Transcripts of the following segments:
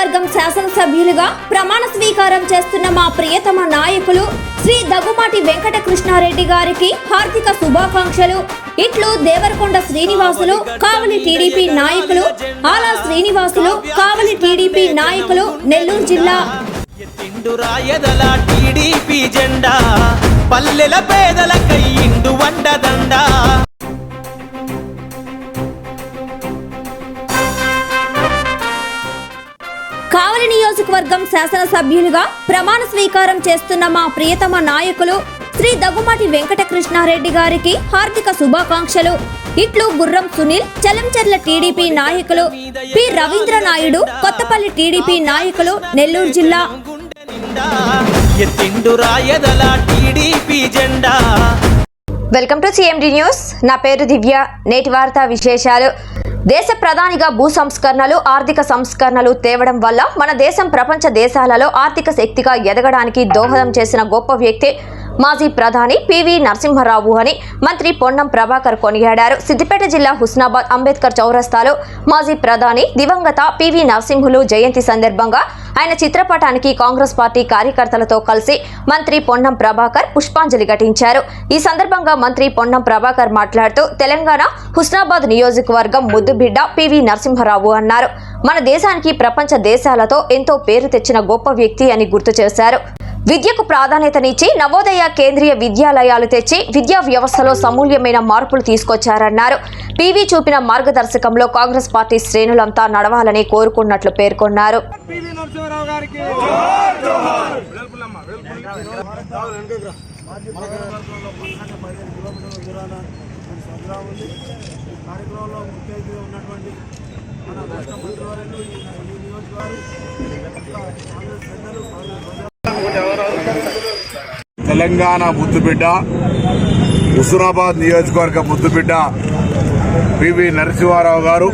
నియోజకవర్గం శాసనసభ్యులుగా ప్రమాణ స్వీకారం చేస్తున్న మా ప్రియతమ నాయకులు శ్రీ దగ్గుమాటి వెంకట కృష్ణారెడ్డి గారికి హార్దిక శుభాకాంక్షలు. ఇట్లు దేవరకొండ శ్రీనివాసులు, కావలి టీడీపీ నాయకులు, ఆలా శ్రీనివాసులు, కావలి టీడీపీ నాయకులు, నెల్లూరు జిల్లా. టీడీపీ జెండా పల్లెల పేదలకై ఇండు వండదండా. కావలి నియోజకవర్గం శాసనసభ్యులుగా ప్రమాణ స్వీకారం చేస్తున్న మా ప్రియతమ నాయకులు శ్రీ దగ్గుమాటి వెంకట కృష్ణారెడ్డి గారికి హార్దిక శుభాకాంక్షలు. ఇట్లు గుర్రం సునీల్, చలంచర్ల టీడీపీ నాయకులు, పి రవీంద్ర నాయుడు, కొత్తపల్లి టీడీపీ నాయకులు, నెల్లూరు జిల్లా. Welcome to CMD news. నా పేరు దివ్య. నేటి వార్తా విశేషాలు. దేశ ప్రధానిగా భూ సంస్కరణలు, ఆర్థిక సంస్కరణలు తేవడం వల్ల మన దేశం ప్రపంచ దేశాలలో ఆర్థిక శక్తిగా ఎదగడానికి దోహదం చేసిన గొప్ప వ్యక్తి మాజీ ప్రధాని పివి నరసింహారావు అని మంత్రి పొన్నం ప్రభాకర్ కొనియాడారు. సిద్దిపేట జిల్లా హుస్నాబాద్ అంబేద్కర్ చౌరస్తాలో మాజీ ప్రధాని దివంగత పివి నరసింహులు జయంతి సందర్భంగా ఆయన చిత్రపటానికి కాంగ్రెస్ పార్టీ కార్యకర్తలతో కలిసి మంత్రి పొన్నం ప్రభాకర్ పుష్పాంజలి ఘటించారు. ఈ సందర్భంగా మంత్రి పొన్నం ప్రభాకర్ మాట్లాడుతూ తెలంగాణ హుస్నాబాద్ నియోజకవర్గం ముద్దుబిడ్డ పివి నరసింహారావు అన్నారు. మన దేశానికి ప్రపంచ దేశాలతో ఎంతో పేరు తెచ్చిన గొప్ప వ్యక్తి అని గుర్తు చేశారు. విద్యకు ప్రాధాన్యతనిచ్చి నవోదయ కేంద్రీయ విద్యాలయాలు తెచ్చి విద్యా వ్యవస్థలో సమూల్యమైన మార్పులు తీసుకొచ్చారన్నారు. పివి చూపిన మార్గదర్శకంలో కాంగ్రెస్ పార్టీ శ్రేణులంతా నడవాలని కోరుకున్నట్లు పేర్కొన్నారు. తెలంగాణ ముద్దుబిడ్డ, హుస్నాబాద్ నియోజకవర్గ ముద్దుబిడ్డ పివి నరసింహారావు గారు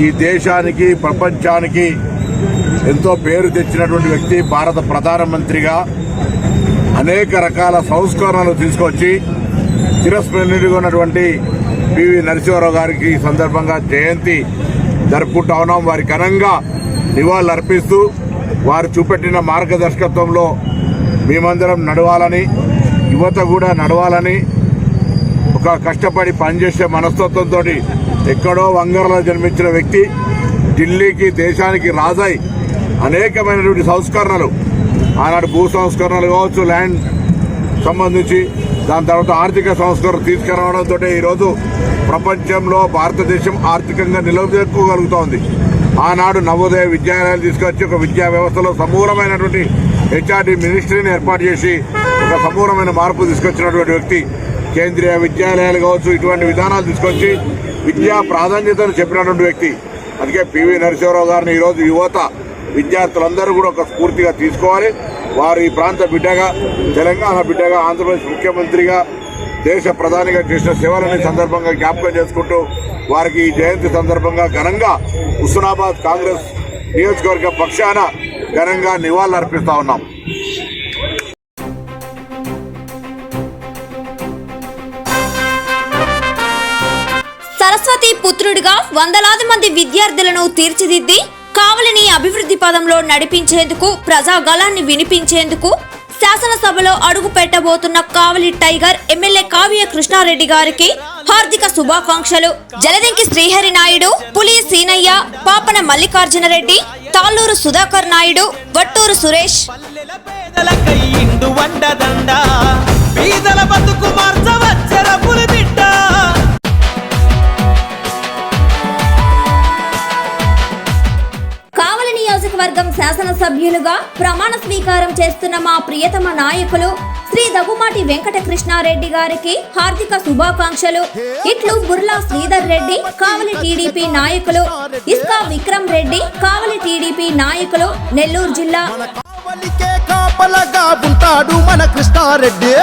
ఈ దేశానికి ప్రపంచానికి ఎంతో పేరు తెచ్చినటువంటి వ్యక్తి. భారత ప్రధానమంత్రిగా అనేక రకాల సంస్కరణలు తీసుకొచ్చి చిరస్మరణీయుడిగా ఉన్నటువంటి పివి నరసింహారావు గారికి ఈ సందర్భంగా జయంతి జరుపుకుంటా ఉన్నాం. వారి ఘనంగా నివాళులు అర్పిస్తూ వారు చూపెట్టిన మార్గదర్శకత్వంలో మేమందరం నడవాలని, యువత కూడా నడవాలని, ఒక కష్టపడి పనిచేసే మనస్తత్వంతో ఎక్కడో వంగరలో జన్మించిన వ్యక్తి ఢిల్లీకి దేశానికి రాజై అనేకమైనటువంటి సంస్కరణలు, ఆనాడు భూ సంస్కరణలు కావచ్చు, ల్యాండ్ సంబంధించి, దాని తర్వాత ఆర్థిక సంస్కరణలు తీసుకురావడంతో ఈరోజు ప్రపంచంలో భారతదేశం ఆర్థికంగా నిలదొక్కుకోగలుగుతోంది. ఆనాడు నవోదయ విద్యాలయాలు తీసుకొచ్చి ఒక విద్యా వ్యవస్థలో సమూలమైనటువంటి హెచ్ఆర్డీ మినిస్ట్రీని ఏర్పాటు చేసి ఒక సమూలమైన మార్పు తీసుకొచ్చినటువంటి వ్యక్తి. కేంద్రీయ విద్యాలయాలు కావచ్చు, ఇటువంటి విధానాలు తీసుకొచ్చి విద్యా ప్రాధాన్యతను చెప్పినటువంటి వ్యక్తి. అందుకే పివి నరసింహారావు గారిని ఈరోజు యువత విద్యార్థులందరూ కూడా ఒక స్ఫూర్తిగా తీసుకోవాలి. వారు ఈ ప్రాంత బిడ్డగా, తెలంగాణ బిడ్డగా, ఆంధ్రప్రదేశ్ ముఖ్యమంత్రిగా, దేశ ప్రధానిగా చేసిన సేవలని సందర్భంగా జ్ఞాపకం చేసుకుంటూ వారికి ఈ జయంతి సందర్భంగా ఘనంగా హుస్నాబాద్ కాంగ్రెస్ నియోజకవర్గ పక్షాన ఘనంగా నివాళులు అర్పిస్తా ఉన్నాం. సరస్వతి పుత్రుడిగా వందలాది మంది విద్యార్థులను తీర్చిదిద్ది కావలిని అభివృద్ధి పదంలో నడిపించేందుకు, ప్రజాగళాన్ని వినిపించేందుకు శాసనసభలో అడుగు పెట్టబోతున్న కావలి టైగర్ ఎమ్మెల్యే కావ్య కృష్ణారెడ్డి గారికి హార్దిక శుభాకాంక్షలు. జలదంకి శ్రీహరి నాయుడు, పులి సీనయ్య, పాపన మల్లికార్జునరెడ్డి, తాళ్ళూరు సుధాకర్ నాయుడు, వట్టూరు సురేష్. కావలి నియోజకవర్గం శాసనసభ్యులుగా ప్రమాణ స్వీకారం చేస్తున్న మా ప్రియతమ నాయకులు శ్రీ దగ్గుమాటి వెంకట కృష్ణారెడ్డి గారికి హార్దిక శుభాకాంక్షలు. ఇట్లు బుర్లా శ్రీధర్ రెడ్డి, కావలి టీడీపీ నాయకులు, ఇస్కా విక్రమ్ రెడ్డి, కావలి టీడీపీ నాయకులు, నెల్లూరు జిల్లా. కాపలగా ఉంటాడు మన కృష్ణారెడ్డి.